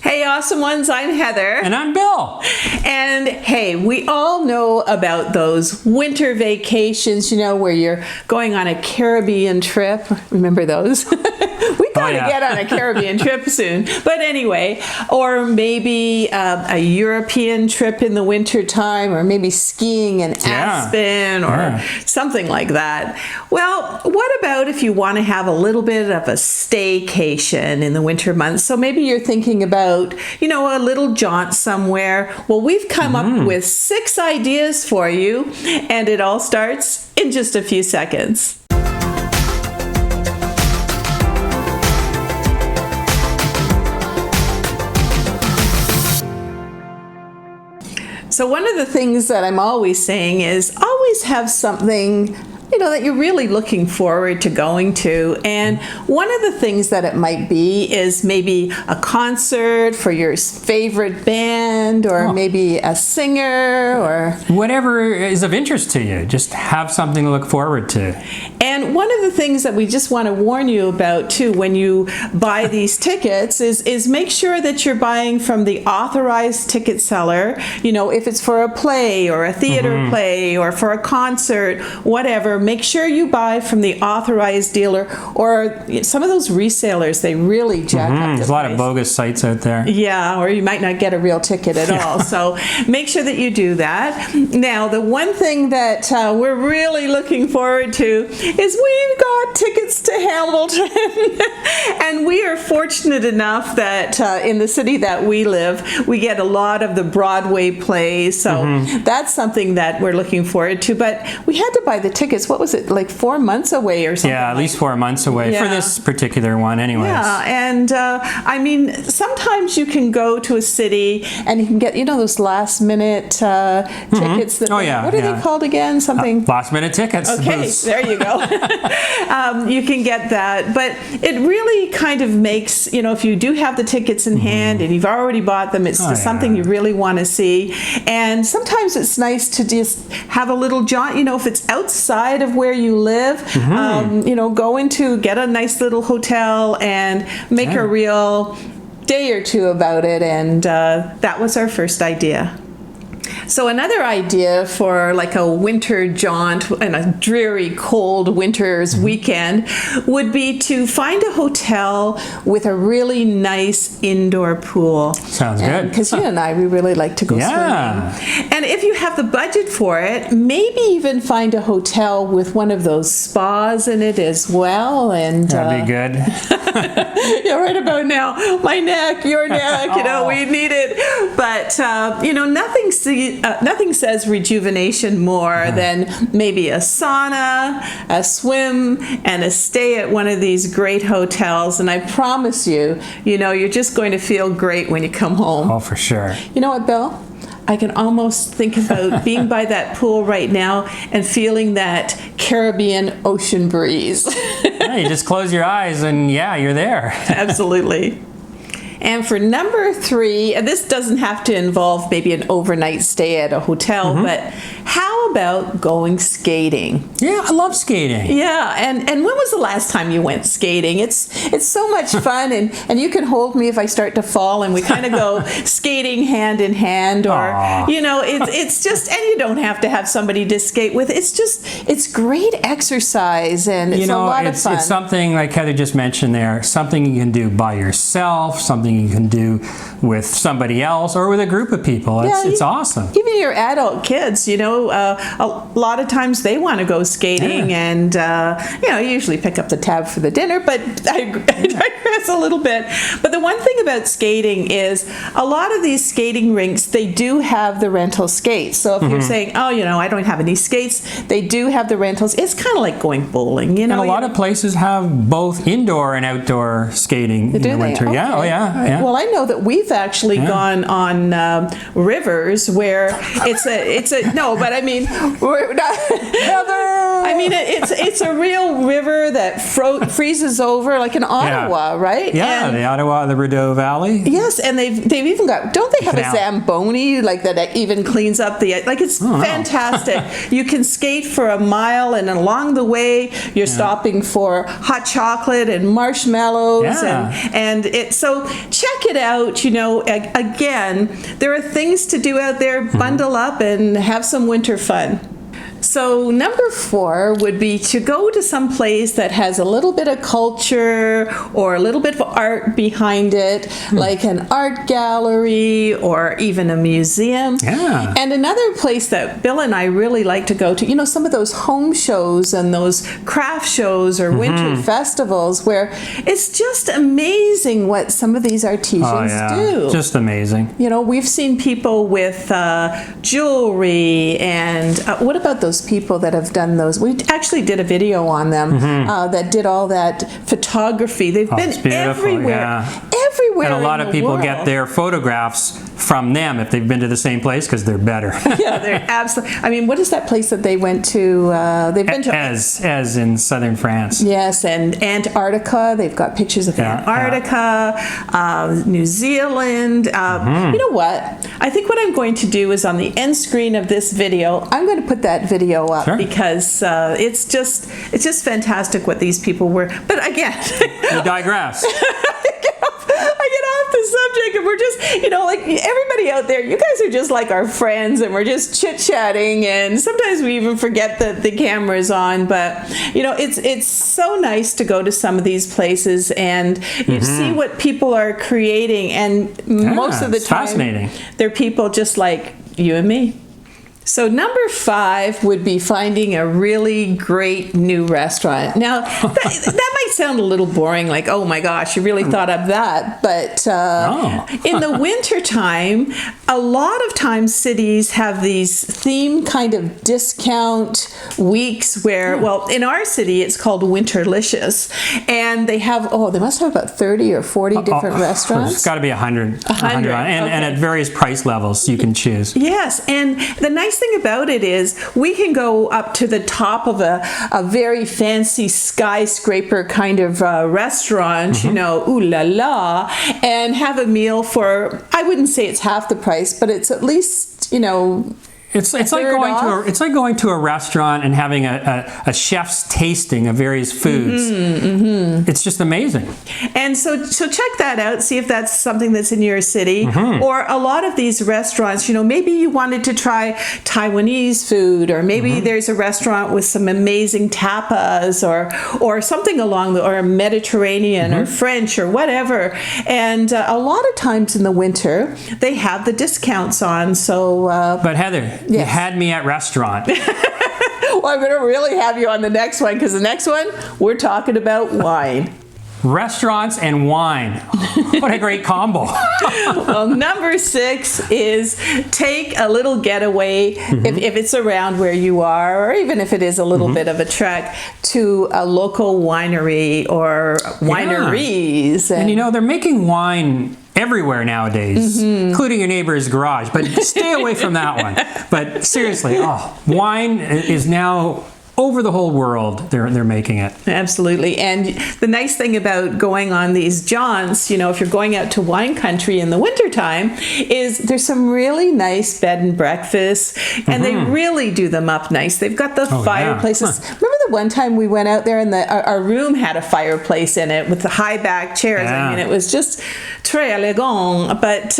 Hey, awesome ones, I'm Heather. And I'm Bill. And hey, we all know about those winter vacations, where you're going on a Caribbean trip. Remember those? We gotta get on a Caribbean trip soon. But anyway, or maybe a European trip in the winter time, or maybe skiing in Aspen or something like that. Well, what about if you want to have a little bit of a staycation in the winter months? So maybe you're thinking about, a little jaunt somewhere. Well, we've come up with 6 ideas for you, and it all starts in just a few seconds. So one of the things that I'm always saying is always have something that you're really looking forward to going to. And one of the things that it might be is maybe a concert for your favorite band, or maybe a singer, or whatever is of interest to you. Just have something to look forward to. And one of the things that we just want to warn you about too when you buy these tickets is make sure that you're buying from the authorized ticket seller. If it's for a play or a theater play or for a concert, whatever, make sure you buy from the authorized dealer, or some of those resellers, they really jack up the There's a lot of bogus sites out there. Yeah, or you might not get a real ticket at all. So make sure that you do that. Now, the one thing that we're really looking forward to is we've got tickets to Hamilton. And we are fortunate enough that in the city that we live, we get a lot of the Broadway plays. So that's something that we're looking forward to. But we had to buy the tickets. What was it, like 4 months away or something? Yeah, at least 4 months away for this particular one anyways. Yeah, and sometimes you can go to a city and you can get, those last minute tickets. That what are they called again? Something? Last minute tickets. Okay, there you go. You can get that. But it really kind of makes, if you do have the tickets in hand and you've already bought them, it's just something you really want to see. And sometimes it's nice to just have a little jaunt, if it's outside of where you live, get a nice little hotel and make a real day or two about it. And that was our first idea. So another idea for like a winter jaunt and a dreary, cold winter's weekend would be to find a hotel with a really nice indoor pool. Sounds good. Because you and I, we really like to go swimming. And if you have the budget for it, maybe even find a hotel with one of those spas in it as well. And that'd be good. Yeah, right about now, my neck, your neck, we need it. But, nothing says rejuvenation more than maybe a sauna, a swim, and a stay at one of these great hotels. And I promise you, you're just going to feel great when you come home. Oh, for sure. You know what, Bill? I can almost think about being by that pool right now and feeling that Caribbean ocean breeze. You just close your eyes and you're there. Absolutely. And for number 3, and this doesn't have to involve maybe an overnight stay at a hotel, but how about going skating? Yeah, I love skating. Yeah, and when was the last time you went skating? It's so much fun, and you can hold me if I start to fall, and we kind of go skating hand in hand, or it's just, and you don't have to have somebody to skate with. It's great exercise, and it's a lot of fun. It's something like Heather just mentioned there, something you can do by yourself, something you can do with somebody else or with a group of people. It's awesome. Even your adult kids, a lot of times they want to go skating, and you usually pick up the tab for the dinner, but I digress a little bit. But the one thing about skating is a lot of these skating rinks, they do have the rental skates. So if you're saying, I don't have any skates, they do have the rentals. It's kind of like going bowling, And a lot of places have both indoor and outdoor skating in the winter. Okay. Yeah, Well, I know that we've actually gone on rivers where it's a no, but I mean, we're not, I mean, it's a real river that freezes over like in Ottawa, right? Yeah, and, the Ottawa, the Rideau Valley. Yes, and they've even got, don't they have a Zamboni like that even cleans up the, like it's fantastic. You can skate for a mile, and along the way you're stopping for hot chocolate and marshmallows, and it, so check it out. You know, again, there are things to do out there. Bundle up and have some winter fun. So number 4 would be to go to some place that has a little bit of culture or a little bit of art behind it, like an art gallery or even a museum. Yeah. And another place that Bill and I really like to go to, you know, some of those home shows and those craft shows or winter festivals where it's just amazing what some of these artisans do. Just amazing. You know, we've seen people with jewelry and what about those people that have done those? We actually did a video on them that did all that photography. They've been everywhere. Everywhere. And a lot of people world. get their photographs from them if they've been to the same place because they're better. Yeah, they're absolutely. I mean, what is that place that they went to? They've been to as in southern France. Yes, and Antarctica. They've got pictures of Antarctica, New Zealand. You know what? I think what I'm going to do is on the end screen of this video, I'm going to put that video up because it's just fantastic what these people were. But again, you digress. I get off the subject, and we're just, you know, like everybody out there, you guys are just like our friends, and we're just chit-chatting, and sometimes we even forget that the camera's on, but, you know, it's so nice to go to some of these places, and you see what people are creating, and most of the time, fascinating. They're people just like you and me. So number 5 would be finding a really great new restaurant. Now, that might sound a little boring, like, oh my gosh, you really thought of that. But in the winter time, a lot of times cities have these theme kind of discount weeks where, well, in our city, it's called Winterlicious. And they have, they must have about 30 or 40 different restaurants. It's got to be 100. And at various price levels you can choose. Yes, and the nice thing about it is we can go up to the top of a very fancy skyscraper kind of restaurant, you know, ooh la la, and have a meal for, I wouldn't say it's half the price, but it's at least, you know, It's like going to a restaurant and having a chef's tasting of various foods. It's just amazing. And so check that out. See if that's something that's in your city. Or a lot of these restaurants, you know, maybe you wanted to try Taiwanese food, or maybe there's a restaurant with some amazing tapas, or something along the, or Mediterranean or French or whatever. And a lot of times in the winter they have the discounts on. So, but Heather. You had me at restaurant. Well, I'm going to really have you on the next one, because the next one, we're talking about wine. Restaurants and wine. What a great combo. Well, number 6 is take a little getaway, if it's around where you are, or even if it is a little bit of a trek, to a local winery or wineries. And you know, they're making wine everywhere nowadays, including your neighbor's garage, but stay away from that one. But seriously, wine is now over the whole world. They're making it. Absolutely. And the nice thing about going on these jaunts, you know, if you're going out to wine country in the wintertime, is there's some really nice bed and breakfasts, and they really do them up nice. They've got the fireplaces. Remember the one time we went out there and our room had a fireplace in it with the high back chairs. I mean, it was just très élégant. But,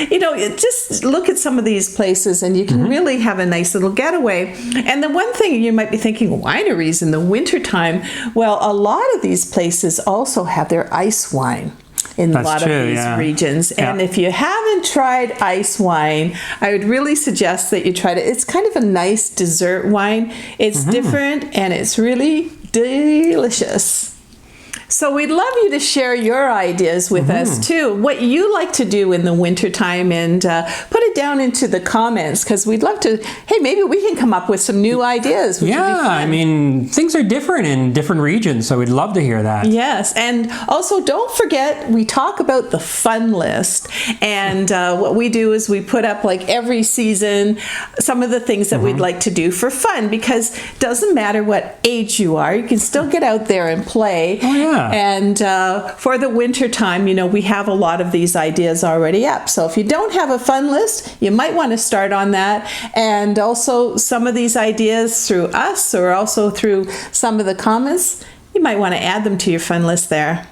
you know, just look at some of these places and you can really have a nice little getaway. And the one thing you might be thinking, wineries in the wintertime, well, a lot of these places also have their ice wine in a lot of these regions. And if you haven't tried ice wine, I would really suggest that you try it. It's kind of a nice dessert wine. It's different and it's really delicious. So we'd love you to share your ideas with us too, what you like to do in the wintertime, and put it down into the comments, because we'd love to, hey, maybe we can come up with some new ideas. Which would be fun. I mean, things are different in different regions, so we'd love to hear that. Yes, and also don't forget, we talk about the fun list, and what we do is we put up like every season some of the things that we'd like to do for fun, because it doesn't matter what age you are, you can still get out there and play. Oh, yeah. And for the winter time, you know, we have a lot of these ideas already up. So if you don't have a fun list, you might want to start on that. And also some of these ideas through us, or also through some of the comments, you might want to add them to your fun list there.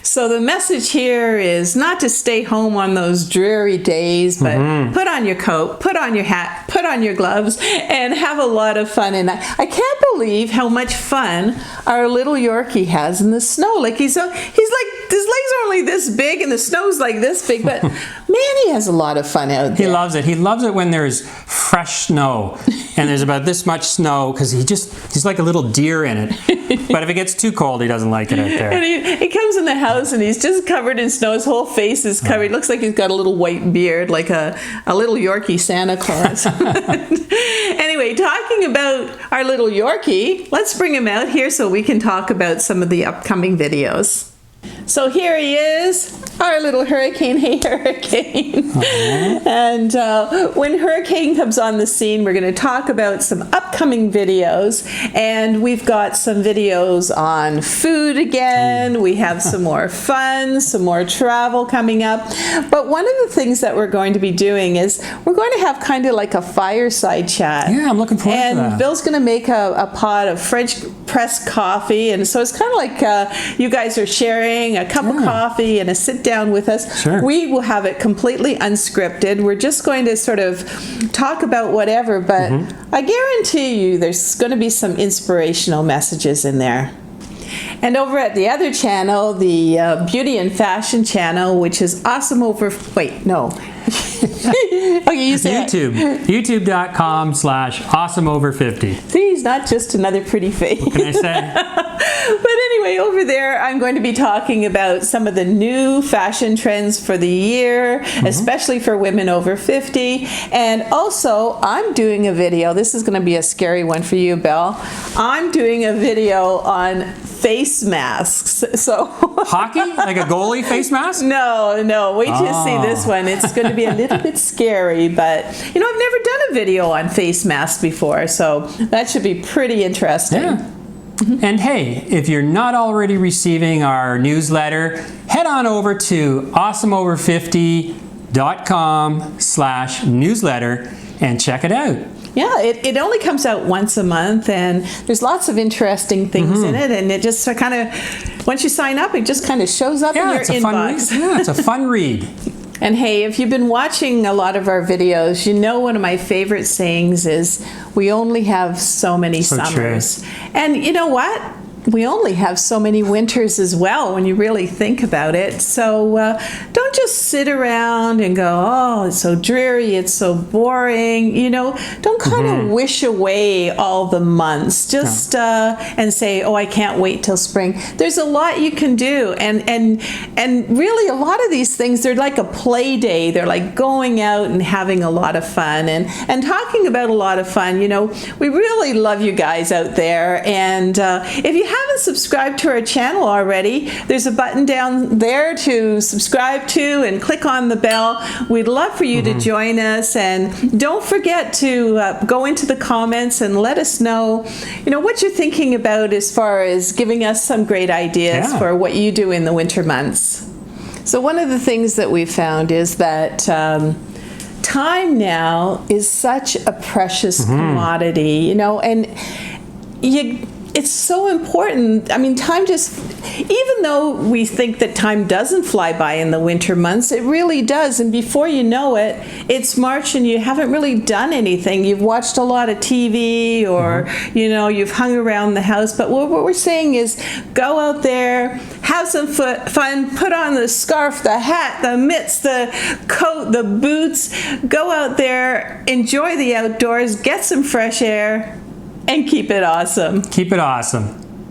So the message here is not to stay home on those dreary days, but put on your coat, put on your hat, put on your gloves, and have a lot of fun. And I can't believe how much fun our little Yorkie has in the snow. Like he's like, his legs are only this big and the snow's like this big, but man, he has a lot of fun out there. He loves it. He loves it when there's fresh snow, and there's about this much snow, because he's like a little deer in it. But if it gets too cold, he doesn't like it out there. And he comes in the house and he's just covered in snow. His whole face is covered. It looks like he's got a little white beard, like a little Yorkie Santa Claus. Anyway, talking about our little Yorkie, let's bring him out here so we can talk about some of the upcoming videos. So here he is, our little Hurricane. Hey, Hurricane. And when Hurricane comes on the scene, we're going to talk about some upcoming videos. And we've got some videos on food again. We have some more fun, some more travel coming up. But one of the things that we're going to be doing is we're going to have kind of like a fireside chat. Yeah, I'm looking forward to that. And Bill's going to make a pot of French press coffee. And so it's kind of like you guys are sharing a cup of coffee and a sit down with us. Sure. We will have it completely unscripted. We're just going to sort of talk about whatever, but I guarantee you there's going to be some inspirational messages in there. And over at the other channel, the Beauty and Fashion channel, which is awesome over... Wait, no. Okay, you say YouTube. YouTube.com/awesomeover50. See, he's not just another pretty face. What can I say? But anyway, over there, I'm going to be talking about some of the new fashion trends for the year, especially for women over 50. And also, I'm doing a video. This is going to be a scary one for you, Belle. I'm doing a video on face masks. So Hockey? Like a goalie face mask? No. Wait till you see this one. It's going to be a little bit scary, but you know, I've never done a video on face masks before, so that should be pretty interesting. Yeah. And hey, if you're not already receiving our newsletter, head on over to awesomeover50.com/newsletter and check it out. Yeah, it only comes out once a month, and there's lots of interesting things in it, and it just kind of, once you sign up, it just kind of shows up in your inbox. It's a fun read. And hey, if you've been watching a lot of our videos, you know one of my favorite sayings is, we only have so many summers. True. And you know what? We only have so many winters as well when you really think about it. So don't just sit around and go, oh, it's so dreary, it's so boring. You know, don't kind of wish away all the months. Just and say, oh, I can't wait till spring. There's a lot you can do, and really a lot of these things, they're like a play day. They're like going out and having a lot of fun and talking about a lot of fun. You know, we really love you guys out there, and if you haven't subscribed to our channel already, there's a button down there to subscribe to, and click on the bell. We'd love for you to join us, and don't forget to go into the comments and let us know, you know, what you're thinking about as far as giving us some great ideas for what you do in the winter months. So one of the things that we found is that time now is such a precious commodity, you know, and it's so important. I mean, time just, even though we think that time doesn't fly by in the winter months, it really does. And before you know it, it's March and you haven't really done anything. You've watched a lot of TV, or, you know, you've hung around the house. But what we're saying is, go out there, have some fun, put on the scarf, the hat, the mitts, the coat, the boots. Go out there, enjoy the outdoors, get some fresh air, and keep it awesome. Keep it awesome.